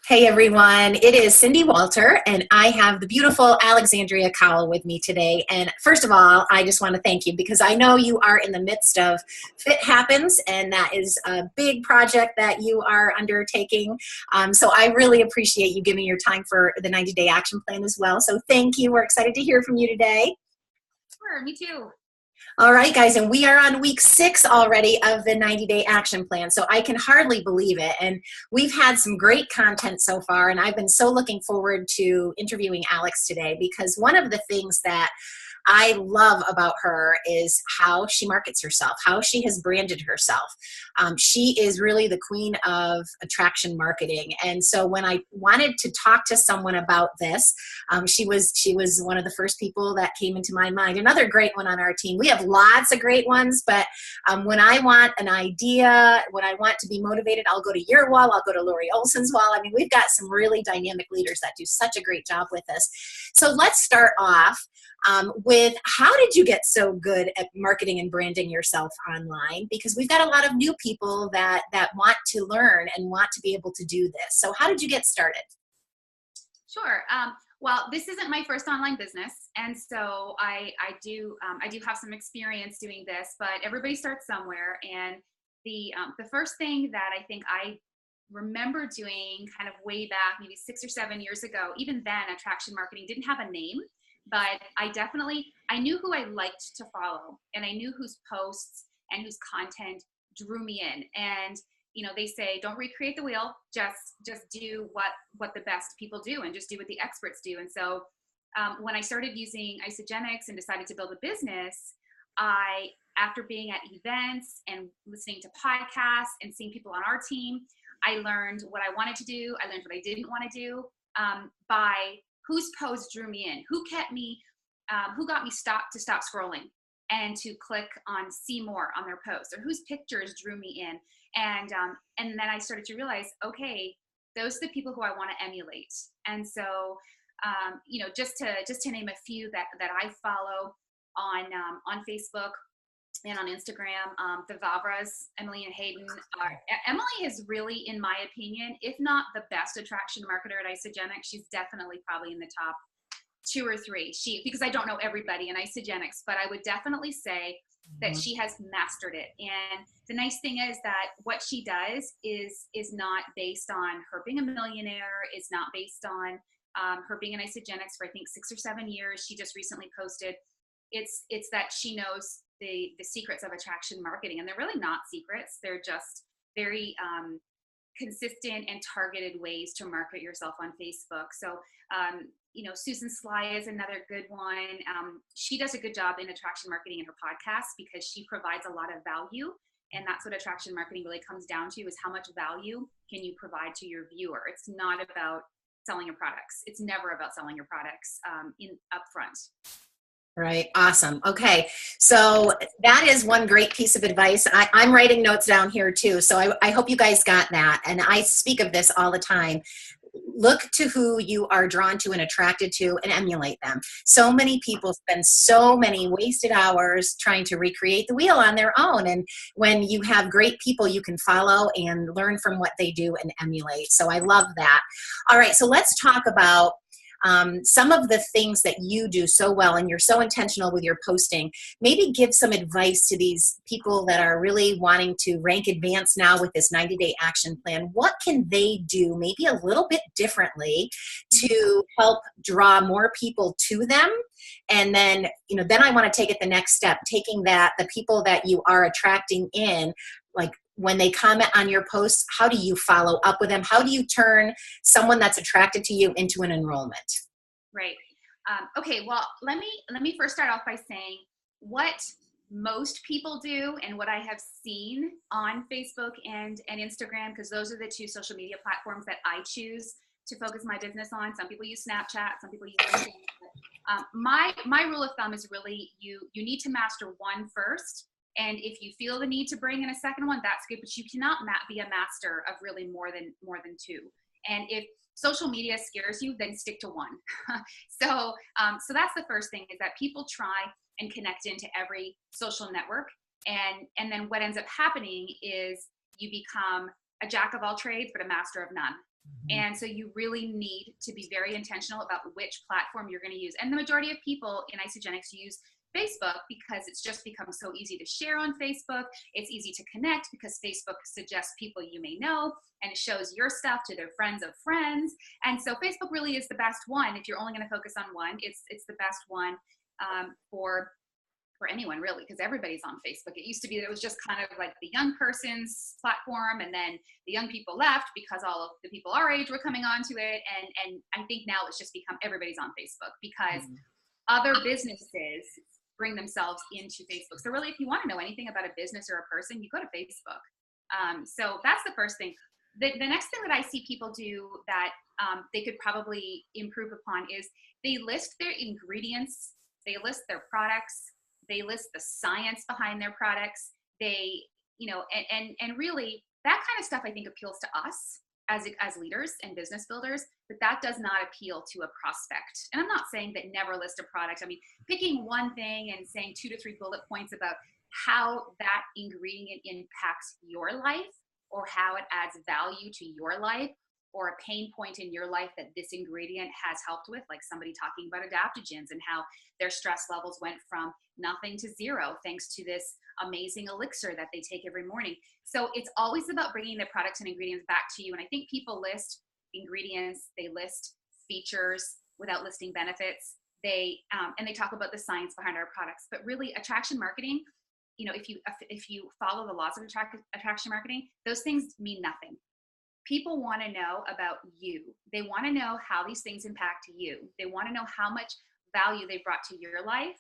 Hey everyone, it is Cindy Walter, and I have the beautiful Alexandria Cowell with me today. And first of all, I just want to thank you because I know you are in the midst of Fit Happens, and that is a big project that you are undertaking. So I really appreciate you giving your time for the 90-day action plan as well. So thank you. We're excited to hear from you today. Sure, me too. All right, guys, and we are on week 6 already of the 90-day action plan, so I can hardly believe it. And we've had some great content so far, and I've been so looking forward to interviewing Alex today because one of the things that I love about her is how she markets herself, how she has branded herself. She is really the queen of attraction marketing. And so when I wanted to talk to someone about this, she was one of the first people that came into my mind. Another great one on our team. We have lots of great ones, but when I want an idea, when I want to be motivated, I'll go to your wall, I'll go to Lori Olson's wall. I mean, we've got some really dynamic leaders that do such a great job with us. So let's start off with how did you get so good at marketing and branding yourself online? Because we've got a lot of new people that want to learn and want to be able to do this. So how did you get started? Sure. Well, this isn't my first online business, and so I do have some experience doing this. But everybody starts somewhere, and the first thing that I think I remember doing, kind of way back, maybe 6 or 7 years ago. Even then, attraction marketing didn't have a name. But I knew who I liked to follow, and I knew whose posts and whose content drew me in. And, they say, don't recreate the wheel, just do what the best people do and just do what the experts do. And so when I started using Isogenics and decided to build a business, after being at events and listening to podcasts and seeing people on our team, I learned what I wanted to do. I learned what I didn't want to do by whose posts drew me in, who got me stop scrolling and to click on see more on their posts, or whose pictures drew me in. And then I started to realize, okay, those are the people who I want to emulate. And so, just to name a few that I follow on Facebook and on Instagram, the Vavras, Emily and Hayden. Emily is really, in my opinion, if not the best attraction marketer at Isogenics, she's definitely probably in the top 2 or 3. Because I don't know everybody in Isogenics, but I would definitely say that she has mastered it. And the nice thing is that what she does is not based on her being a millionaire. It's not based on her being in Isogenics for I think 6 or 7 years. She just recently posted. It's that she knows the secrets of attraction marketing, and they're really not secrets. They're just very consistent and targeted ways to market yourself on Facebook. So, Susan Sly is another good one. She does a good job in attraction marketing in her podcast because she provides a lot of value, and that's what attraction marketing really comes down to: is how much value can you provide to your viewer. It's not about selling your products. It's never about selling your products in upfront. Right. Awesome. Okay. So that is one great piece of advice. I'm writing notes down here too. So I hope you guys got that. And I speak of this all the time. Look to who you are drawn to and attracted to and emulate them. So many people spend so many wasted hours trying to recreate the wheel on their own. And when you have great people you can follow and learn from what they do and emulate. So I love that. All right. So let's talk about some of the things that you do so well and you're so intentional with your posting. Maybe give some advice to these people that are really wanting to rank advance now with this 90-day action plan. What can they do maybe a little bit differently to help draw more people to them? And then, then I want to take it the next step, taking the people that you are attracting in, like when they comment on your posts, how do you follow up with them? How do you turn someone that's attracted to you into an enrollment? Right. Okay. Well, let me first start off by saying what most people do and what I have seen on Facebook and Instagram, because those are the 2 social media platforms that I choose to focus my business on. Some people use Snapchat, some people use LinkedIn. My rule of thumb is really you need to master one first. And if you feel the need to bring in a second one, that's good, but you cannot be a master of really more than 2. And if social media scares you, then stick to one. So that's the first thing, is that people try and connect into every social network. And then what ends up happening is you become a jack of all trades, but a master of none. And so you really need to be very intentional about which platform you're going to use. And the majority of people in Isogenics use Facebook because it's just become so easy to share on Facebook. It's easy to connect because Facebook suggests people you may know, and it shows your stuff to their friends of friends. And so Facebook really is the best one. If you're only going to focus on one, it's the best one for anyone really, because everybody's on Facebook. It used to be that it was just kind of like the young person's platform, and then the young people left because all of the people our age were coming onto it. And I think now it's just become everybody's on Facebook because other businesses bring themselves into Facebook. So really, if you want to know anything about a business or a person, you go to Facebook. So that's the first thing. The next thing that I see people do that they could probably improve upon is they list their ingredients, they list their products, they list the science behind their products. They, and really that kind of stuff I think appeals to us as leaders and business builders, but that does not appeal to a prospect. And I'm not saying that never list a product. I mean, picking one thing and saying 2 to 3 bullet points about how that ingredient impacts your life or how it adds value to your life, or a pain point in your life that this ingredient has helped with, like somebody talking about adaptogens and how their stress levels went from nothing to 0 thanks to this amazing elixir that they take every morning. So it's always about bringing the products and ingredients back to you. And I think people list ingredients, they list features without listing benefits. And they talk about the science behind our products, but really attraction marketing, if you follow the laws of attraction marketing, those things mean nothing. People want to know about you. They want to know how these things impact you. They want to know how much value they brought to your life.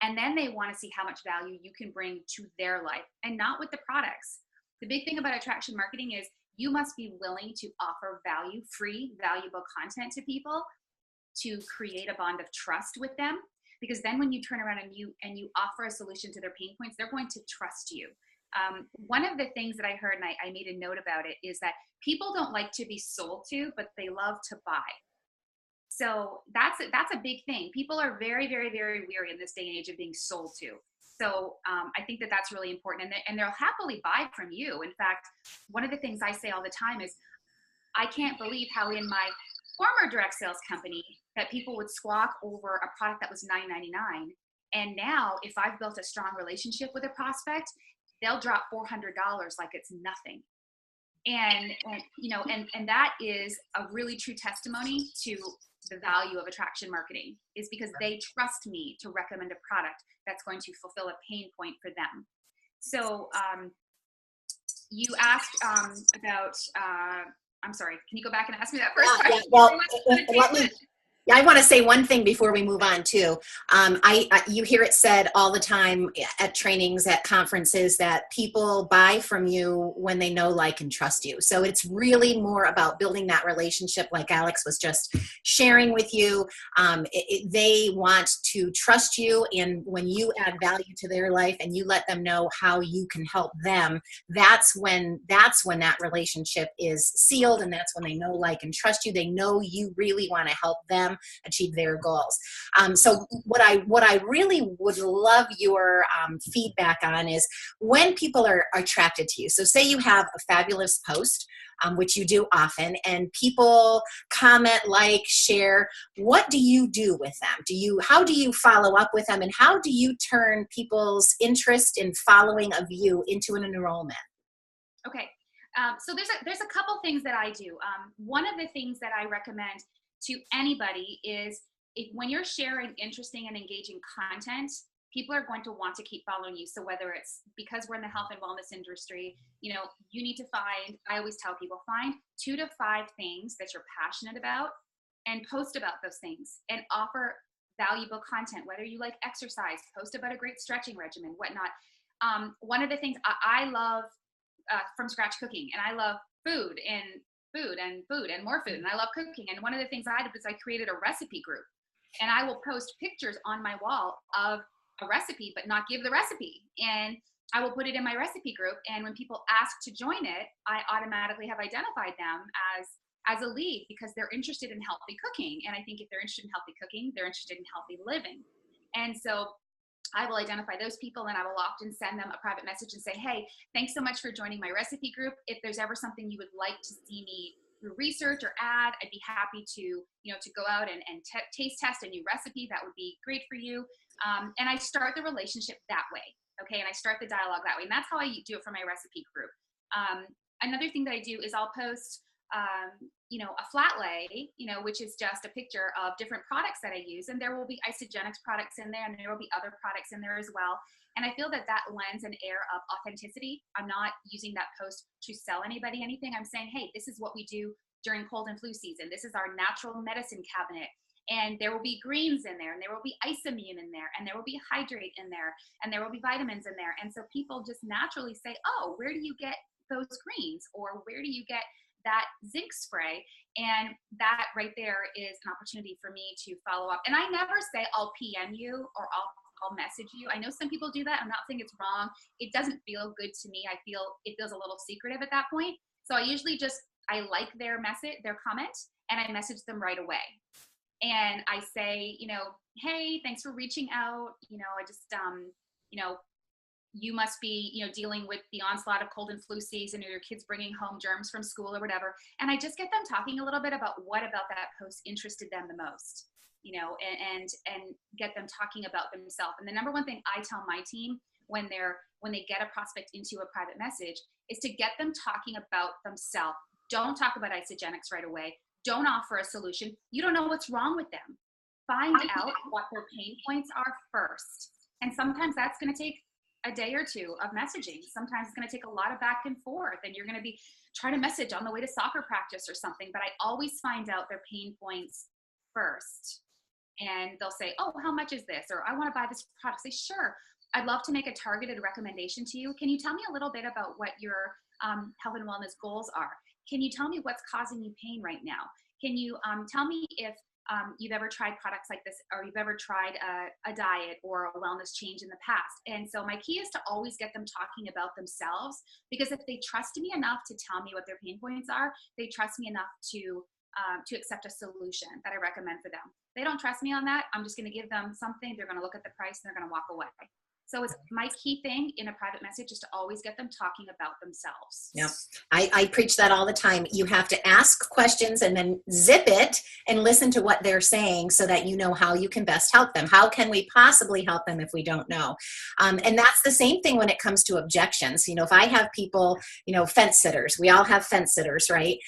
And then they want to see how much value you can bring to their life, and not with the products. The big thing about attraction marketing is you must be willing to offer free, valuable content to people to create a bond of trust with them. Because then when you turn around and you offer a solution to their pain points, they're going to trust you. One of the things that I heard, and I made a note about it, is that people don't like to be sold to, but they love to buy. So that's a big thing. People are very, very, very weary in this day and age of being sold to. So I think that that's really important, and they'll happily buy from you. In fact, one of the things I say all the time is, I can't believe how in my former direct sales company that people would squawk over a product that was $9.99. And now if I've built a strong relationship with a prospect, they'll drop $400 like it's nothing. And that is a really true testimony to the value of attraction marketing, is because they trust me to recommend a product that's going to fulfill a pain point for them. So you asked about, I'm sorry, can you go back and ask me that first question? Well, I want to say one thing before we move on too. You hear it said all the time at trainings, at conferences, that people buy from you when they know, like, and trust you. So it's really more about building that relationship, like Alex was just sharing with you. They want to trust you, and when you add value to their life and you let them know how you can help them, that's when that relationship is sealed, and that's when they know, like, and trust you. They know you really want to help them achieve their goals. So what I really would love your feedback on is when people are attracted to you. So say you have a fabulous post, which you do often, and people comment, like, share. What do you do with them? How do you follow up with them, and how do you turn people's interest in following of you into an enrollment? Okay. So there's a couple things that I do. One of the things that I recommend to anybody is, when you're sharing interesting and engaging content, people are going to want to keep following you. So whether it's because we're in the health and wellness industry, you need to find, I always tell people, find 2 to 5 things that you're passionate about and post about those things and offer valuable content. Whether you like exercise, post about a great stretching regimen, whatnot. One of the things I love from scratch cooking, and I love food and more food, and I love cooking. And one of the things I did was I created a recipe group, and I will post pictures on my wall of a recipe but not give the recipe, and I will put it in my recipe group. And when people ask to join it, I automatically have identified them as a lead, because they're interested in healthy cooking. And I think if they're interested in healthy cooking, they're interested in healthy living. And so I will identify those people, and I will often send them a private message and say, hey, thanks so much for joining my recipe group. If there's ever something you would like to see me through research or add, I'd be happy to, to go out and taste test a new recipe. That would be great for you. And I start the relationship that way. Okay. And I start the dialogue that way. And that's how I do it for my recipe group. Another thing that I do is I'll post, a flat lay, which is just a picture of different products that I use. And there will be isogenics products in there, and there will be other products in there as well. And I feel that that lends an air of authenticity. I'm not using that post to sell anybody anything. I'm saying, hey, this is what we do during cold and flu season. This is our natural medicine cabinet. And there will be greens in there, and there will be Isommune in there, and there will be Hydrate in there, and there will be vitamins in there. And so people just naturally say, oh, where do you get those greens? Or where do you get that zinc spray? And that right there is an opportunity for me to follow up. And I never say I'll PM you or I'll message you. I know some people do that. I'm not saying it's wrong. It doesn't feel good to me. It feels a little secretive at that point. So I usually I like their message, their comment, and I message them right away. And I say, hey, thanks for reaching out. I just, you must be, dealing with the onslaught of cold and flu season, or your kids bringing home germs from school or whatever. And I just get them talking a little bit about what about that post interested them the most, and get them talking about themselves. And the number one thing I tell my team when they get a prospect into a private message is to get them talking about themselves. Don't talk about isogenics right away. Don't offer a solution. You don't know what's wrong with them. Find out what their pain points are first. And sometimes that's going to take a day or two of messaging. Sometimes it's going to take a lot of back and forth, and you're going to be trying to message on the way to soccer practice or something. But I always find out their pain points first. And they'll say, oh, how much is this? Or I want to buy this product. I say, sure, I'd love to make a targeted recommendation to you. Can you tell me a little bit about what your health and wellness goals are? Can you tell me what's causing you pain right now? Can you tell me if you've ever tried products like this, or you've ever tried a diet or a wellness change in the past? And so my key is to always get them talking about themselves, because if they trust me enough to tell me what their pain points are, they trust me enough to accept a solution that I recommend for them. They don't trust me on that. I'm just going to give them something. They're going to look at the price and they're going to walk away. So it's my key thing in a private message is to always get them talking about themselves. Yeah, I preach that all the time. You have to ask questions and then zip it and listen to what they're saying so that you know how you can best help them. How can we possibly help them if we don't know? And that's the same thing when it comes to objections. If I have people, fence sitters, we all have fence sitters, right?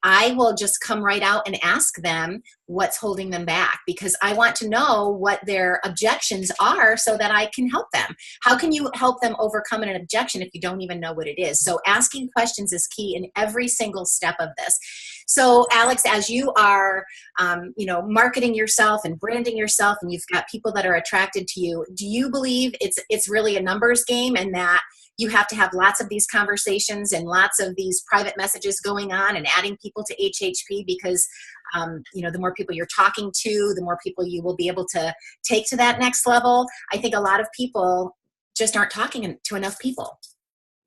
I will just come right out and ask them what's holding them back, because I want to know what their objections are so that I can help them. How can you help them overcome an objection if you don't even know what it is? So asking questions is key in every single step of this. So Alex, as you are, marketing yourself and branding yourself, and you've got people that are attracted to you, do you believe it's really a numbers game, and that you have to have lots of these conversations and lots of these private messages going on and adding people to HHP, because the more people you're talking to, the more people you will be able to take to that next level? I think a lot of people just aren't talking to enough people.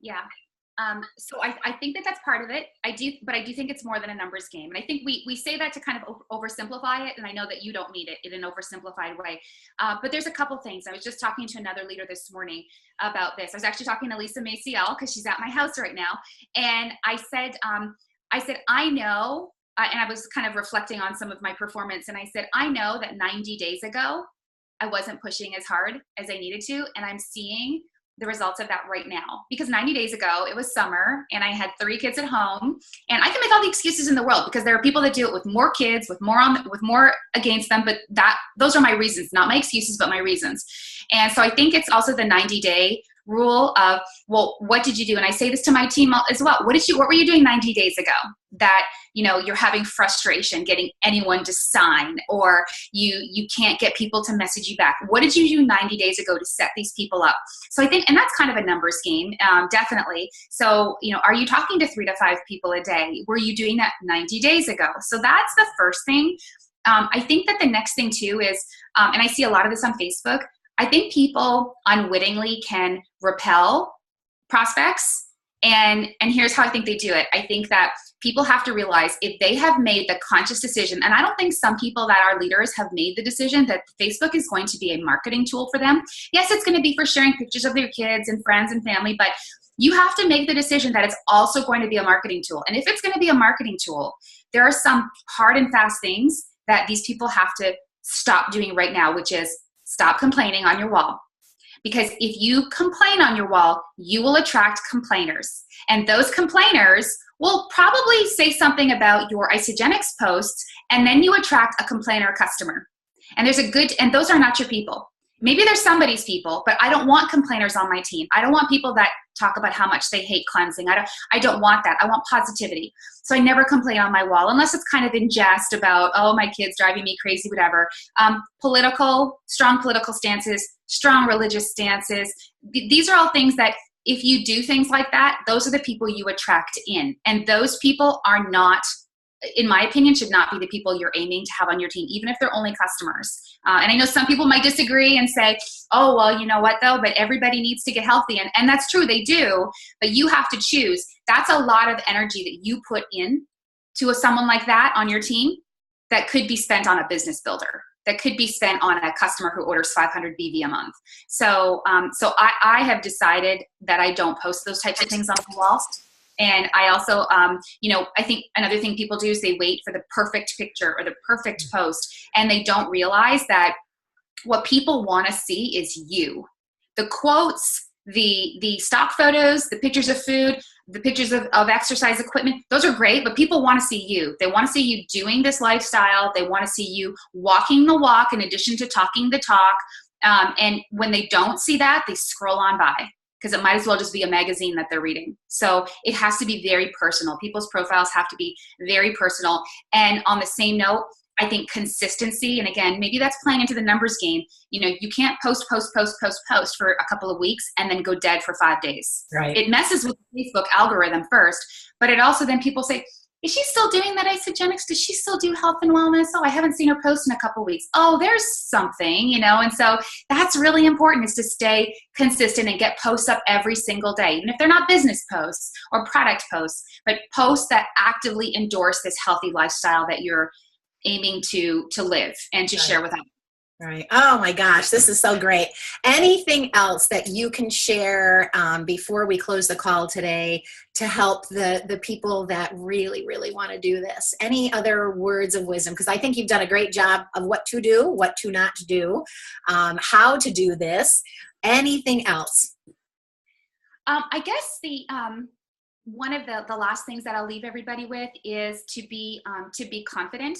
Yeah. So I think that's part of it. But I do think it's more than a numbers game. And I think we say that to kind of oversimplify it. And I know that you don't mean it in an oversimplified way. But there's a couple things. I was just talking to another leader this morning about this. I was actually talking to Lisa Maciel, because she's at my house right now. And I said, I know, and I was kind of reflecting on some of my performance. And I said, I know that 90 days ago, I wasn't pushing as hard as I needed to. And I'm seeing the results of that right now, because 90 days ago it was summer and I had 3 kids at home, and I can make all the excuses in the world because there are people that do it with more kids, with more against them. But those are my reasons, not my excuses, but my reasons. And so I think it's also the 90-day rule of, well, what did you do? And I say this to my team as well. What were you doing 90 days ago that, you're having frustration getting anyone to sign, or you can't get people to message you back? What did you do 90 days ago to set these people up? So I think, and that's kind of a numbers game, definitely. So, are you talking to 3 to 5 people a day? Were you doing that 90 days ago? So that's the first thing. I think that the next thing too is, and I see a lot of this on Facebook, I think people unwittingly can repel prospects And here's how I think they do it. I think that people have to realize if they have made the conscious decision, and I don't think some people that are leaders have made the decision that Facebook is going to be a marketing tool for them. Yes, it's going to be for sharing pictures of their kids and friends and family, but you have to make the decision that it's also going to be a marketing tool. And if it's going to be a marketing tool, there are some hard and fast things that these people have to stop doing right now, which is stop complaining on your wall. Because if you complain on your wall, you will attract complainers. And those complainers will probably say something about your Isogenics posts, and then you attract a complainer customer. And those are not your people. Maybe they're somebody's people, but I don't want complainers on my team. I don't want people that talk about how much they hate cleansing. I don't want that. I want positivity. So I never complain on my wall unless it's kind of in jest about, oh, my kid's driving me crazy, whatever. Strong political stances, strong religious stances. These are all things that if you do things like that, those are the people you attract in. And those people are not, in my opinion, should not be the people you're aiming to have on your team, even if they're only customers. And I know some people might disagree and say, oh, well, you know what though, but everybody needs to get healthy. And that's true, they do, but you have to choose. That's a lot of energy that you put in to someone like that on your team that could be spent on a business builder, that could be spent on a customer who orders 500 BV a month. So I have decided that I don't post those types of things on the wall. And I also, I think another thing people do is they wait for the perfect picture or the perfect post, and they don't realize that what people want to see is you. The quotes, the stock photos, the pictures of food, the pictures of exercise equipment, those are great, but people want to see you. They want to see you doing this lifestyle. They want to see you walking the walk in addition to talking the talk. And when they don't see that, they scroll on by, because it might as well just be a magazine that they're reading. So it has to be very personal. People's profiles have to be very personal. And on the same note, I think consistency, and again, maybe that's playing into the numbers game. You can't post for a couple of weeks and then go dead for 5 days. Right. It messes with the Facebook algorithm first, but it also then people say, is she still doing that Isogenics? Does she still do health and wellness? Oh, I haven't seen her post in a couple of weeks. Oh, there's something, and so that's really important, is to stay consistent and get posts up every single day, even if they're not business posts or product posts, but posts that actively endorse this healthy lifestyle that you're aiming to live and to share with others. Right. Oh my gosh, this is so great. Anything else that you can share before we close the call today to help the people that really, really want to do this? Any other words of wisdom? Because I think you've done a great job of what to do, what to not do, how to do this. Anything else? I guess one of the last things that I'll leave everybody with is to be confident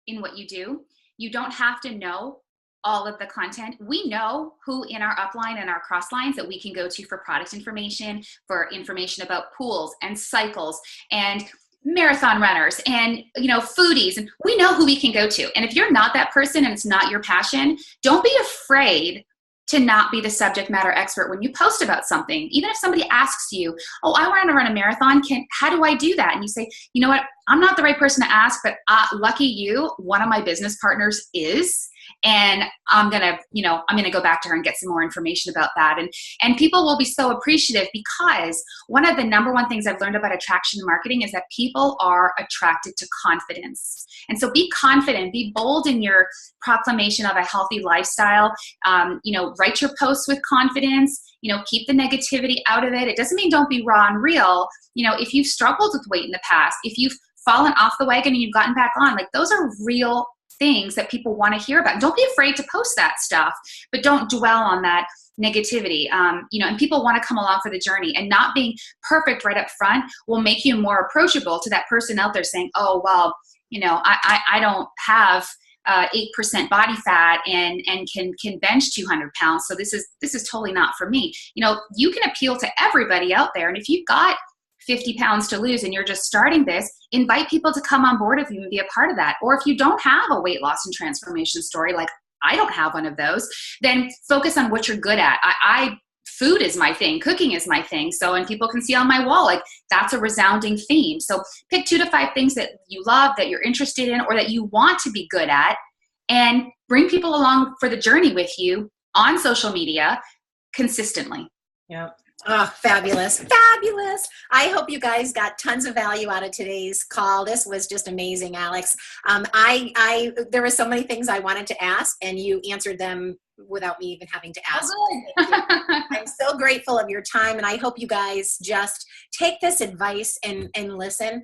in what you do. You don't have to know all of the content. We know who in our upline and our cross lines that we can go to for product information, for information about pools and cycles and marathon runners and foodies, and we know who we can go to. And if you're not that person and it's not your passion, don't be afraid to not be the subject matter expert when you post about something. Even if somebody asks you, oh, I want to run a marathon, how do I do that? And you say, you know what, I'm not the right person to ask, but lucky you, one of my business partners is. And I'm gonna go back to her and get some more information about that. And people will be so appreciative, because one of the number one things I've learned about attraction marketing is that people are attracted to confidence. And so be confident, be bold in your proclamation of a healthy lifestyle. Write your posts with confidence. Keep the negativity out of it. It doesn't mean don't be raw and real. If you've struggled with weight in the past, if you've fallen off the wagon and you've gotten back on, like, those are real things that people want to hear about. Don't be afraid to post that stuff, but don't dwell on that negativity. And people want to come along for the journey, and not being perfect right up front will make you more approachable to that person out there saying, oh, well, I don't have 8% body fat and can bench 200 pounds. So this is totally not for me. You can appeal to everybody out there. And if you've got 50 pounds to lose and you're just starting this, invite people to come on board with you and be a part of that. Or if you don't have a weight loss and transformation story, like I don't have one of those, then focus on what you're good at. Food is my thing. Cooking is my thing. So, and people can see on my wall, like, that's a resounding theme. So pick 2 to 5 things that you love, that you're interested in, or that you want to be good at, and bring people along for the journey with you on social media consistently. Yeah. Oh, fabulous. Fabulous. I hope you guys got tons of value out of today's call. This was just amazing, Alex. There were so many things I wanted to ask, and you answered them without me even having to ask. Oh, Thank you. good. I'm so grateful of your time, and I hope you guys just take this advice and listen.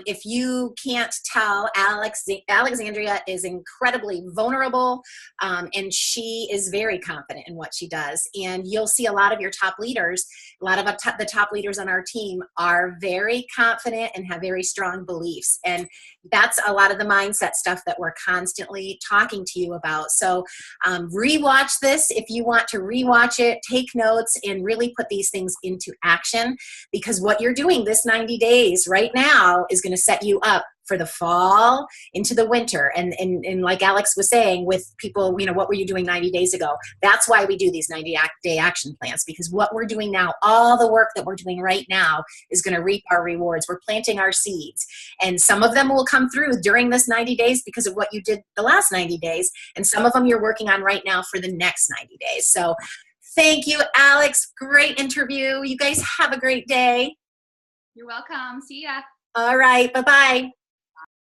If you can't tell, Alexandria is incredibly vulnerable, and she is very confident in what she does. And you'll see a lot of your top leaders, a lot of the top leaders on our team are very confident and have very strong beliefs. And that's a lot of the mindset stuff that we're constantly talking to you about. So rewatch this if you want to rewatch it, take notes, and really put these things into action, because what you're doing this 90 days right now is going to set you up for the fall into the winter. And like Alex was saying, with people, what were you doing 90 days ago? That's why we do these 90-day action plans, because what we're doing now, all the work that we're doing right now is going to reap our rewards. We're planting our seeds, and some of them will come through during this 90 days because of what you did the last 90 days. And some of them you're working on right now for the next 90 days. So thank you, Alex. Great interview. You guys have a great day. You're welcome. See ya. All right. Bye-bye.